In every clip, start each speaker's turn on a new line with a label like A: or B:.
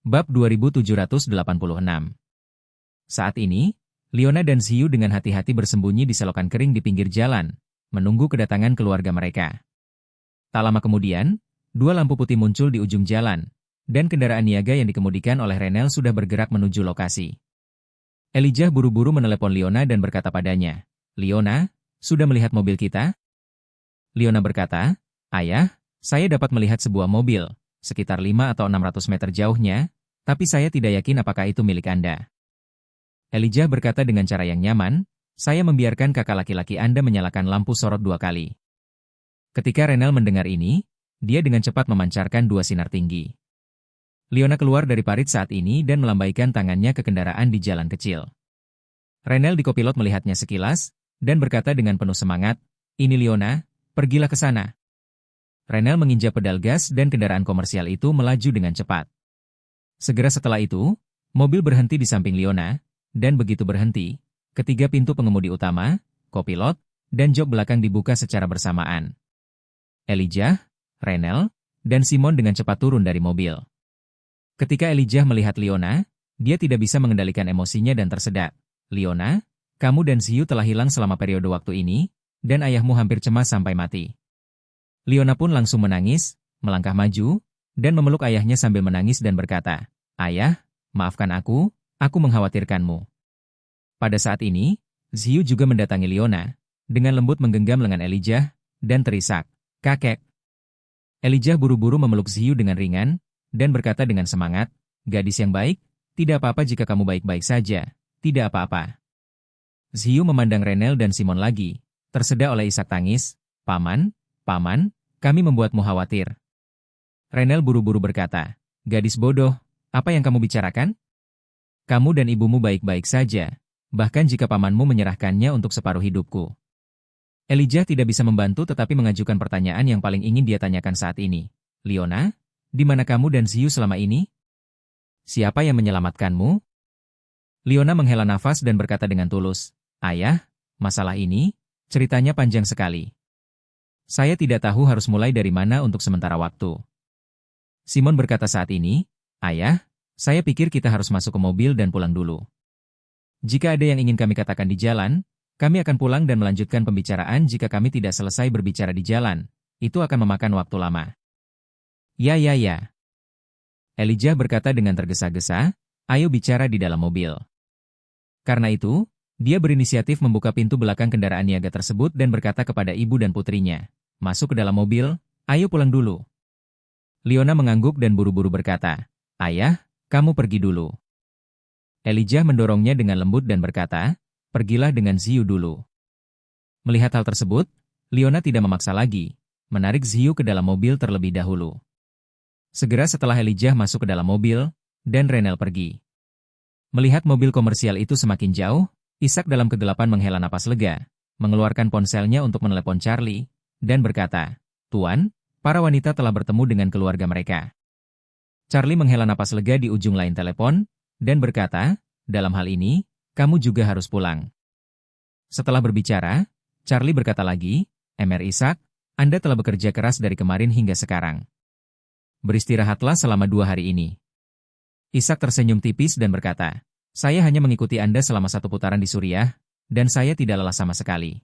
A: Bab 2786. Saat ini, Leona dan Xiu dengan hati-hati bersembunyi di selokan kering di pinggir jalan, menunggu kedatangan keluarga mereka. Tak lama kemudian, dua lampu putih muncul di ujung jalan, dan kendaraan niaga yang dikemudikan oleh Renel sudah bergerak menuju lokasi. Elijah buru-buru menelepon Leona dan berkata padanya, "Leona, sudah melihat mobil kita?" Leona berkata, "Ayah, saya dapat melihat sebuah mobil, sekitar 5 atau 600 meter jauhnya, tapi saya tidak yakin apakah itu milik Anda." Elijah berkata dengan cara yang nyaman, "Saya membiarkan kakak laki-laki Anda menyalakan lampu sorot 2 kali." Ketika Renel mendengar ini, dia dengan cepat memancarkan 2 sinar tinggi. Leona keluar dari parit saat ini dan melambaikan tangannya ke kendaraan di jalan kecil. Renel di kopilot melihatnya sekilas, dan berkata dengan penuh semangat, "Ini Leona, pergilah ke sana." Renel menginjak pedal gas dan kendaraan komersial itu melaju dengan cepat. Segera setelah itu, mobil berhenti di samping Leona, dan begitu berhenti, ketiga pintu pengemudi utama, kopilot, dan jok belakang dibuka secara bersamaan. Elijah, Renel, dan Simon dengan cepat turun dari mobil. Ketika Elijah melihat Leona, dia tidak bisa mengendalikan emosinya dan tersedak. "Leona, kamu dan Xiu telah hilang selama periode waktu ini, dan ayahmu hampir cemas sampai mati." Leona pun langsung menangis, melangkah maju, dan memeluk ayahnya sambil menangis dan berkata, "Ayah, maafkan aku mengkhawatirkanmu." Pada saat ini, Xiu juga mendatangi Leona, dengan lembut menggenggam lengan Elijah, dan terisak, "Kakek." Elijah buru-buru memeluk Xiu dengan ringan, dan berkata dengan semangat, "Gadis yang baik, tidak apa-apa jika kamu baik-baik saja, tidak apa-apa." Xiu memandang Renel dan Simon lagi, tersedak oleh isak tangis, Paman, kami membuatmu khawatir." Renel buru-buru berkata, "Gadis bodoh, apa yang kamu bicarakan? Kamu dan ibumu baik-baik saja, bahkan jika pamanmu menyerahkannya untuk separuh hidupku." Elijah tidak bisa membantu tetapi mengajukan pertanyaan yang paling ingin dia tanyakan saat ini. "Leona, di mana kamu dan Xiu selama ini? Siapa yang menyelamatkanmu?" Leona menghela nafas dan berkata dengan tulus, "Ayah, masalah ini, ceritanya panjang sekali. Saya tidak tahu harus mulai dari mana untuk sementara waktu." Simon berkata saat ini, "Ayah, saya pikir kita harus masuk ke mobil dan pulang dulu. Jika ada yang ingin kami katakan di jalan, kami akan pulang dan melanjutkan pembicaraan jika kami tidak selesai berbicara di jalan. Itu akan memakan waktu lama." Ya. Elijah berkata dengan tergesa-gesa, "Ayo bicara di dalam mobil." Karena itu, dia berinisiatif membuka pintu belakang kendaraan niaga tersebut dan berkata kepada ibu dan putrinya, "Masuk ke dalam mobil, ayo pulang dulu." Leona mengangguk dan buru-buru berkata, "Ayah, kamu pergi dulu." Elijah mendorongnya dengan lembut dan berkata, "Pergilah dengan Xiu dulu." Melihat hal tersebut, Leona tidak memaksa lagi, menarik Xiu ke dalam mobil terlebih dahulu. Segera setelah Elijah masuk ke dalam mobil, dan Renel pergi. Melihat mobil komersial itu semakin jauh, Ishak dalam kegelapan menghela napas lega, mengeluarkan ponselnya untuk menelepon Charlie, dan berkata, "Tuan, para wanita telah bertemu dengan keluarga mereka." Charlie menghela napas lega di ujung lain telepon, dan berkata, "Dalam hal ini, kamu juga harus pulang." Setelah berbicara, Charlie berkata lagi, "Mr. Ishak, Anda telah bekerja keras dari kemarin hingga sekarang. Beristirahatlah selama 2 hari ini." Ishak tersenyum tipis dan berkata, "Saya hanya mengikuti Anda selama 1 putaran di Suriah, dan saya tidak lelah sama sekali."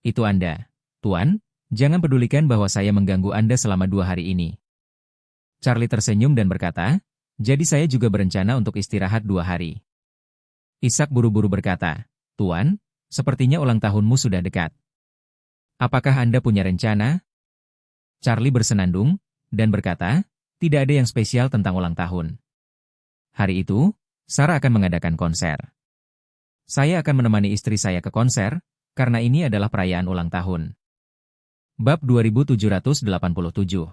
A: "Itu Anda, Tuan, jangan pedulikan bahwa saya mengganggu Anda selama 2 hari ini." Charlie tersenyum dan berkata, "Jadi saya juga berencana untuk istirahat 2 hari." Ishak buru-buru berkata, "Tuan, sepertinya ulang tahunmu sudah dekat. Apakah Anda punya rencana?" Charlie bersenandung, dan berkata, "Tidak ada yang spesial tentang ulang tahun. Hari itu, Sarah akan mengadakan konser. Saya akan menemani istri saya ke konser, karena ini adalah perayaan ulang tahun." Bab 2787.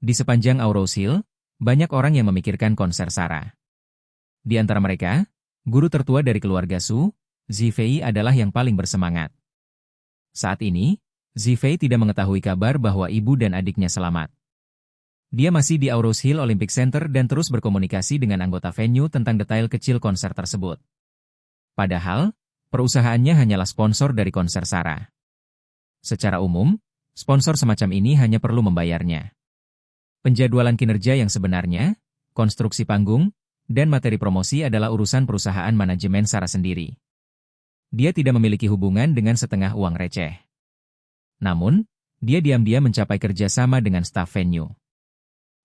A: Di sepanjang Aurous Hill, banyak orang yang memikirkan konser Sarah. Di antara mereka, guru tertua dari keluarga Su, Zifei adalah yang paling bersemangat. Saat ini, Zifei tidak mengetahui kabar bahwa ibu dan adiknya selamat. Dia masih di Aurous Hill Olympic Center dan terus berkomunikasi dengan anggota venue tentang detail kecil konser tersebut. Padahal, perusahaannya hanyalah sponsor dari konser Sarah. Secara umum, sponsor semacam ini hanya perlu membayarnya. Penjadwalan kinerja yang sebenarnya, konstruksi panggung, dan materi promosi adalah urusan perusahaan manajemen Sarah sendiri. Dia tidak memiliki hubungan dengan setengah uang receh. Namun, dia diam-diam mencapai kerjasama dengan staf venue.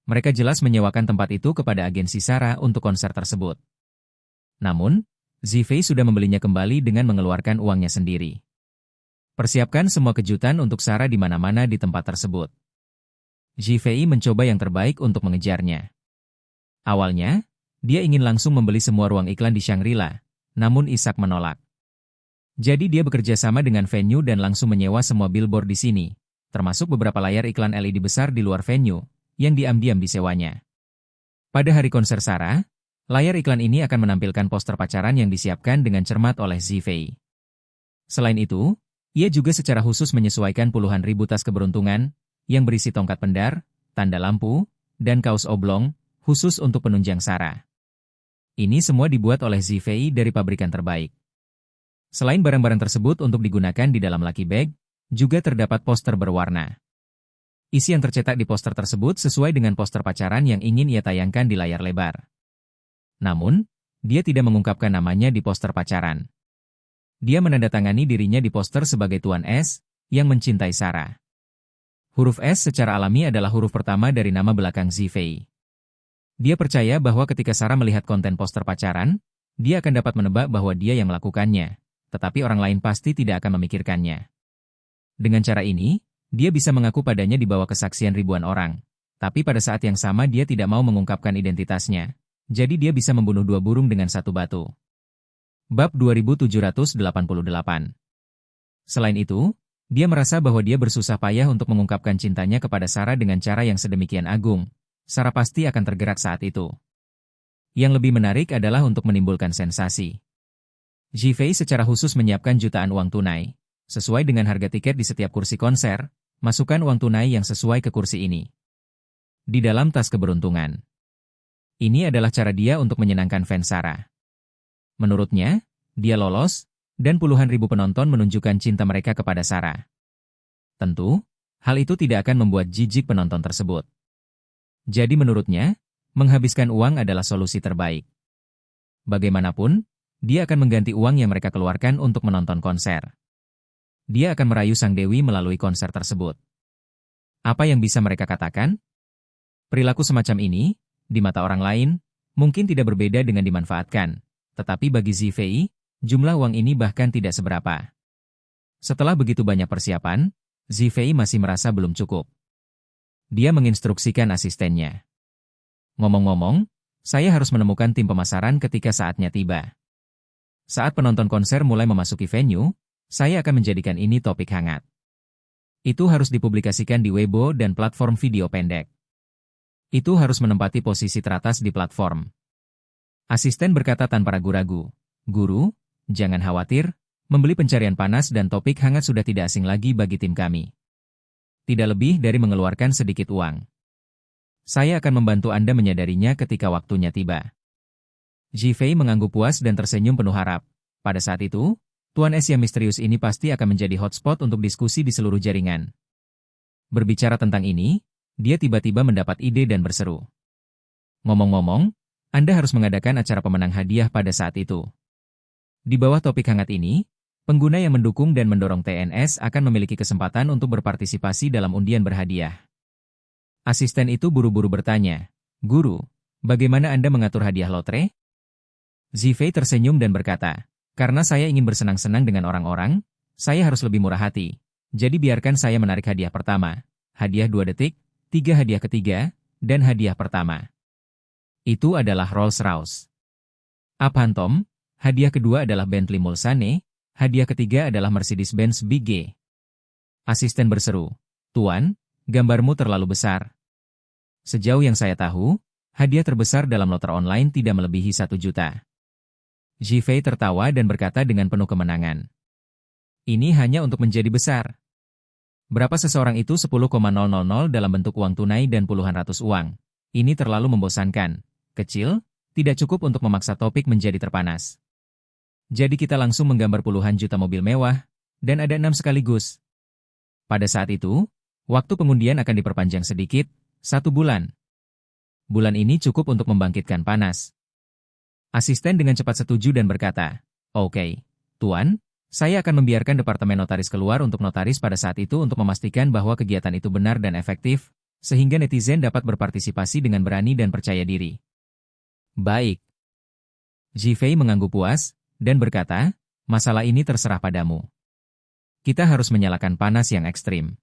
A: Mereka jelas menyewakan tempat itu kepada agensi Sarah untuk konser tersebut. Namun, Zifei sudah membelinya kembali dengan mengeluarkan uangnya sendiri. Persiapkan semua kejutan untuk Sarah di mana-mana di tempat tersebut. Zifei mencoba yang terbaik untuk mengejarnya. Awalnya, dia ingin langsung membeli semua ruang iklan di Shangri-La, namun Ishak menolak. Jadi dia bekerja sama dengan venue dan langsung menyewa semua billboard di sini, termasuk beberapa layar iklan LED besar di luar venue, yang diam-diam disewanya. Pada hari konser Sarah, layar iklan ini akan menampilkan poster pacaran yang disiapkan dengan cermat oleh Zifei. Selain itu, ia juga secara khusus menyesuaikan puluhan ribu tas keberuntungan, yang berisi tongkat pendar, tanda lampu, dan kaos oblong, khusus untuk penunjang Sarah. Ini semua dibuat oleh Zifei dari pabrikan terbaik. Selain barang-barang tersebut untuk digunakan di dalam lucky bag, juga terdapat poster berwarna. Isi yang tercetak di poster tersebut sesuai dengan poster pacaran yang ingin ia tayangkan di layar lebar. Namun, dia tidak mengungkapkan namanya di poster pacaran. Dia menandatangani dirinya di poster sebagai Tuan S, yang mencintai Sarah. Huruf S secara alami adalah huruf pertama dari nama belakang Zifei. Dia percaya bahwa ketika Sarah melihat konten poster pacaran, dia akan dapat menebak bahwa dia yang melakukannya, tetapi orang lain pasti tidak akan memikirkannya. Dengan cara ini, dia bisa mengaku padanya di bawah kesaksian ribuan orang, tapi pada saat yang sama dia tidak mau mengungkapkan identitasnya, jadi dia bisa membunuh dua burung dengan satu batu. Bab 2788. Selain itu, dia merasa bahwa dia bersusah payah untuk mengungkapkan cintanya kepada Sarah dengan cara yang sedemikian agung. Sarah pasti akan tergerak saat itu. Yang lebih menarik adalah untuk menimbulkan sensasi. Zifei secara khusus menyiapkan jutaan uang tunai. Sesuai dengan harga tiket di setiap kursi konser, masukkan uang tunai yang sesuai ke kursi ini. Di dalam tas keberuntungan. Ini adalah cara dia untuk menyenangkan fans Sarah. Menurutnya, dia lolos, dan puluhan ribu penonton menunjukkan cinta mereka kepada Sarah. Tentu, hal itu tidak akan membuat jijik penonton tersebut. Jadi menurutnya, menghabiskan uang adalah solusi terbaik. Bagaimanapun, dia akan mengganti uang yang mereka keluarkan untuk menonton konser. Dia akan merayu sang dewi melalui konser tersebut. Apa yang bisa mereka katakan? Perilaku semacam ini, di mata orang lain, mungkin tidak berbeda dengan dimanfaatkan. Tetapi bagi Zifei, jumlah uang ini bahkan tidak seberapa. Setelah begitu banyak persiapan, Zifei masih merasa belum cukup. Dia menginstruksikan asistennya. Ngomong-ngomong, saya harus menemukan tim pemasaran ketika saatnya tiba. Saat penonton konser mulai memasuki venue, saya akan menjadikan ini topik hangat. Itu harus dipublikasikan di Weibo dan platform video pendek. Itu harus menempati posisi teratas di platform. Asisten berkata tanpa ragu-ragu, "Guru, jangan khawatir, membeli pencarian panas dan topik hangat sudah tidak asing lagi bagi tim kami. Tidak lebih dari mengeluarkan sedikit uang. Saya akan membantu Anda menyadarinya ketika waktunya tiba." Zifei mengangguk puas dan tersenyum penuh harap. Pada saat itu, Tuan S yang misterius ini pasti akan menjadi hotspot untuk diskusi di seluruh jaringan. Berbicara tentang ini, dia tiba-tiba mendapat ide dan berseru. "Ngomong-ngomong, Anda harus mengadakan acara pemenang hadiah pada saat itu. Di bawah topik hangat ini, pengguna yang mendukung dan mendorong TNS akan memiliki kesempatan untuk berpartisipasi dalam undian berhadiah." Asisten itu buru-buru bertanya, "Guru, bagaimana Anda mengatur hadiah lotre?" Zifei tersenyum dan berkata, "Karena saya ingin bersenang-senang dengan orang-orang, saya harus lebih murah hati. Jadi biarkan saya menarik hadiah pertama, hadiah 2 detik, 3 hadiah ketiga, dan hadiah pertama. Itu adalah Rolls-Royce. Up Phantom, hadiah kedua adalah Bentley Mulsanne, hadiah ketiga adalah Mercedes-Benz Big G." Asisten berseru, "Tuan, gambarmu terlalu besar. Sejauh yang saya tahu, hadiah terbesar dalam lotre online tidak melebihi 1 juta. Zifei tertawa dan berkata dengan penuh kemenangan, "Ini hanya untuk menjadi besar. Berapa seseorang itu 10,000 dalam bentuk uang tunai dan puluhan ratus uang. Ini terlalu membosankan. Kecil, tidak cukup untuk memaksa topik menjadi terpanas. Jadi kita langsung menggambar puluhan juta mobil mewah, dan ada 6 sekaligus. Pada saat itu, waktu pengundian akan diperpanjang sedikit, 1 bulan. Bulan ini cukup untuk membangkitkan panas. Asisten dengan cepat setuju dan berkata, "Oke, Tuan, saya akan membiarkan Departemen Notaris keluar untuk notaris pada saat itu untuk memastikan bahwa kegiatan itu benar dan efektif, sehingga netizen dapat berpartisipasi dengan berani dan percaya diri." Baik. Zhifei mengangguk puas, dan berkata, "Masalah ini terserah padamu. Kita harus menyalakan panas yang ekstrim.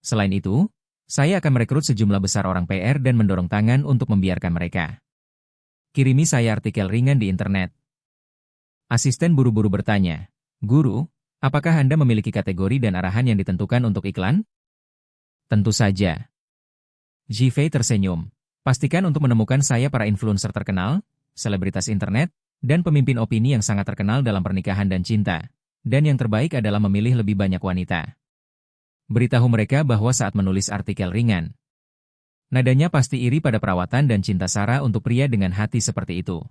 A: Selain itu, saya akan merekrut sejumlah besar orang PR dan mendorong tangan untuk membiarkan mereka. Kirimi saya artikel ringan di internet." Asisten buru-buru bertanya, "Guru, apakah Anda memiliki kategori dan arahan yang ditentukan untuk iklan?" "Tentu saja." Zhifei tersenyum. "Pastikan untuk menemukan saya para influencer terkenal, selebritas internet, dan pemimpin opini yang sangat terkenal dalam pernikahan dan cinta. Dan yang terbaik adalah memilih lebih banyak wanita. Beritahu mereka bahwa saat menulis artikel ringan, nadanya pasti iri pada perawatan dan cinta Sarah untuk pria dengan hati seperti itu.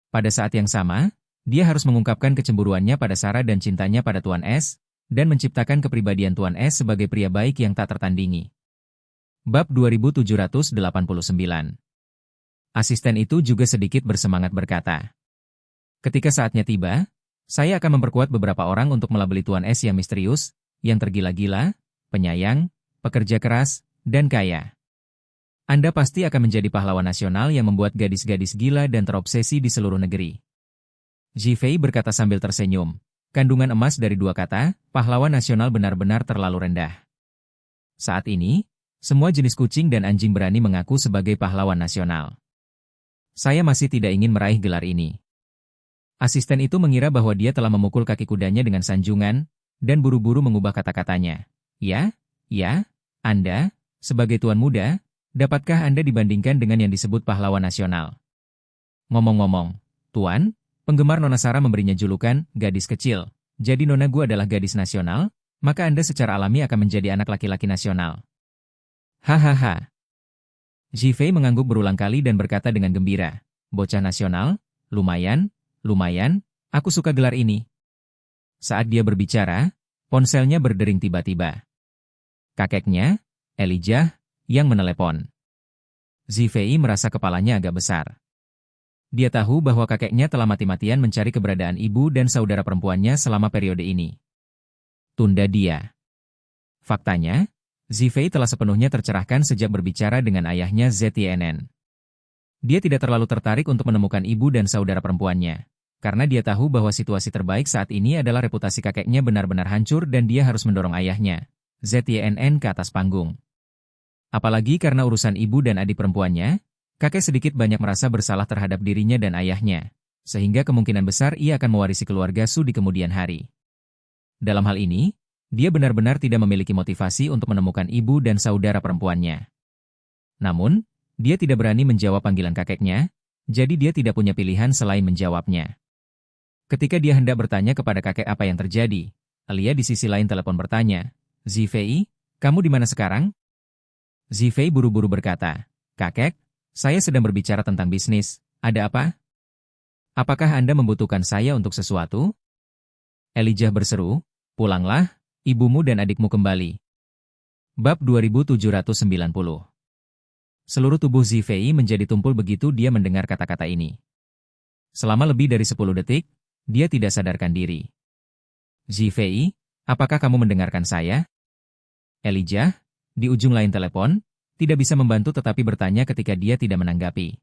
A: Pada saat yang sama, dia harus mengungkapkan kecemburuannya pada Sarah dan cintanya pada Tuan S, dan menciptakan kepribadian Tuan S sebagai pria baik yang tak tertandingi." Bab 2789. Asisten itu juga sedikit bersemangat berkata, "Ketika saatnya tiba, saya akan memperkuat beberapa orang untuk melabeli Tuan S yang misterius, yang tergila-gila, penyayang, pekerja keras, dan kaya. Anda pasti akan menjadi pahlawan nasional yang membuat gadis-gadis gila dan terobsesi di seluruh negeri." Zhifei berkata sambil tersenyum. Kandungan emas dari dua kata, pahlawan nasional benar-benar terlalu rendah. Saat ini, semua jenis kucing dan anjing berani mengaku sebagai pahlawan nasional. Saya masih tidak ingin meraih gelar ini. Asisten itu mengira bahwa dia telah memukul kaki kudanya dengan sanjungan, dan buru-buru mengubah kata-katanya. Ya, Anda, sebagai tuan muda, dapatkah Anda dibandingkan dengan yang disebut pahlawan nasional? Ngomong-ngomong, Tuan, penggemar Nona Sarah memberinya julukan, gadis kecil. Jadi Nona gue adalah gadis nasional, maka Anda secara alami akan menjadi anak laki-laki nasional. Hahaha. Zhifei mengangguk berulang kali dan berkata dengan gembira, "Bocah nasional, lumayan, aku suka gelar ini." Saat dia berbicara, ponselnya berdering tiba-tiba. Kakeknya, Elijah, yang menelepon. Zhifei merasa kepalanya agak besar. Dia tahu bahwa kakeknya telah mati-matian mencari keberadaan ibu dan saudara perempuannya selama periode ini. Tunda dia. Faktanya, Zhifei telah sepenuhnya tercerahkan sejak berbicara dengan ayahnya ZTNN. Dia tidak terlalu tertarik untuk menemukan ibu dan saudara perempuannya, karena dia tahu bahwa situasi terbaik saat ini adalah reputasi kakeknya benar-benar hancur dan dia harus mendorong ayahnya, ZTNN, ke atas panggung. Apalagi karena urusan ibu dan adik perempuannya, kakek sedikit banyak merasa bersalah terhadap dirinya dan ayahnya, sehingga kemungkinan besar ia akan mewarisi keluarga Su di kemudian hari. Dalam hal ini, dia benar-benar tidak memiliki motivasi untuk menemukan ibu dan saudara perempuannya. Namun, dia tidak berani menjawab panggilan kakeknya, jadi dia tidak punya pilihan selain menjawabnya. Ketika dia hendak bertanya kepada kakek apa yang terjadi, Alia di sisi lain telepon bertanya, "Zhifei, kamu di mana sekarang?" Zhifei buru-buru berkata, "Kakek, saya sedang berbicara tentang bisnis, ada apa? Apakah Anda membutuhkan saya untuk sesuatu?" Elijah berseru, "Pulanglah, ibumu dan adikmu kembali." Bab 2790. Seluruh tubuh Zhifei menjadi tumpul begitu dia mendengar kata-kata ini. Selama lebih dari 10 detik, dia tidak sadarkan diri. "Zhifei, apakah kamu mendengarkan saya?" Elijah, di ujung lain telepon, tidak bisa membantu tetapi bertanya ketika dia tidak menanggapi.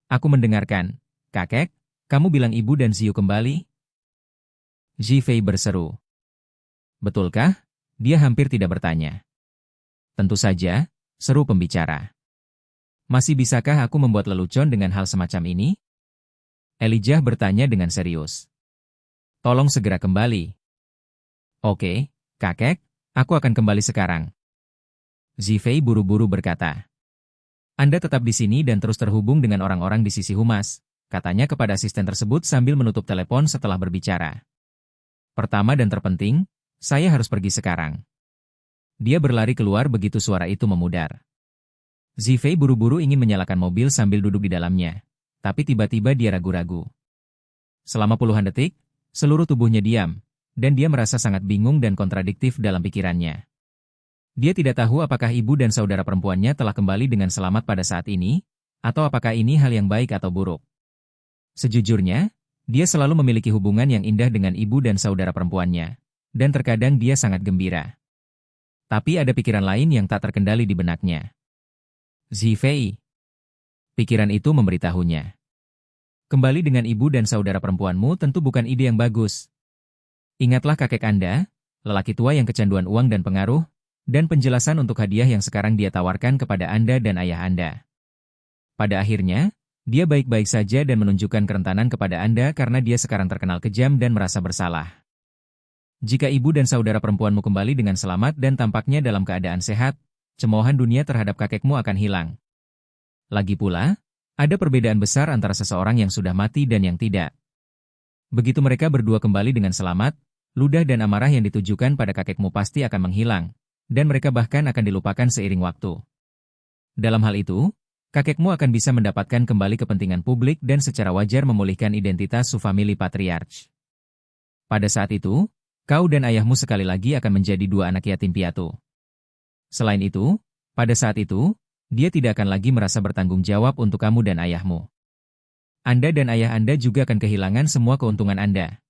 A: "Aku mendengarkan. Kakek, kamu bilang ibu dan Ziyu kembali?" Zhifei berseru. "Betulkah?" Dia hampir tidak bertanya. "Tentu saja," seru pembicara. "Masih bisakah aku membuat lelucon dengan hal semacam ini?" Elijah bertanya dengan serius. "Tolong segera kembali." "Oke, kakek, aku akan kembali sekarang." Zhifei buru-buru berkata. "Anda tetap di sini dan terus terhubung dengan orang-orang di sisi humas," katanya kepada asisten tersebut sambil menutup telepon setelah berbicara. "Pertama dan terpenting, saya harus pergi sekarang." Dia berlari keluar begitu suara itu memudar. Zhifei buru-buru ingin menyalakan mobil sambil duduk di dalamnya, tapi tiba-tiba dia ragu-ragu. Selama puluhan detik, seluruh tubuhnya diam, dan dia merasa sangat bingung dan kontradiktif dalam pikirannya. Dia tidak tahu apakah ibu dan saudara perempuannya telah kembali dengan selamat pada saat ini, atau apakah ini hal yang baik atau buruk. Sejujurnya, dia selalu memiliki hubungan yang indah dengan ibu dan saudara perempuannya, dan terkadang dia sangat gembira. Tapi ada pikiran lain yang tak terkendali di benaknya. Zhifei. Pikiran itu memberitahunya. Kembali dengan ibu dan saudara perempuanmu tentu bukan ide yang bagus. Ingatlah kakek Anda, lelaki tua yang kecanduan uang dan pengaruh, dan penjelasan untuk hadiah yang sekarang dia tawarkan kepada Anda dan ayah Anda. Pada akhirnya, dia baik-baik saja dan menunjukkan kerentanan kepada Anda karena dia sekarang terkenal kejam dan merasa bersalah. Jika ibu dan saudara perempuanmu kembali dengan selamat dan tampaknya dalam keadaan sehat, cemoohan dunia terhadap kakekmu akan hilang. Lagi pula, ada perbedaan besar antara seseorang yang sudah mati dan yang tidak. Begitu mereka berdua kembali dengan selamat, ludah dan amarah yang ditujukan pada kakekmu pasti akan menghilang, dan mereka bahkan akan dilupakan seiring waktu. Dalam hal itu, kakekmu akan bisa mendapatkan kembali kepentingan publik dan secara wajar memulihkan identitas sufamili patriarch. Pada saat itu, kau dan ayahmu sekali lagi akan menjadi dua anak yatim piatu. Selain itu, pada saat itu, dia tidak akan lagi merasa bertanggung jawab untuk kamu dan ayahmu. Anda dan ayah Anda juga akan kehilangan semua keuntungan Anda.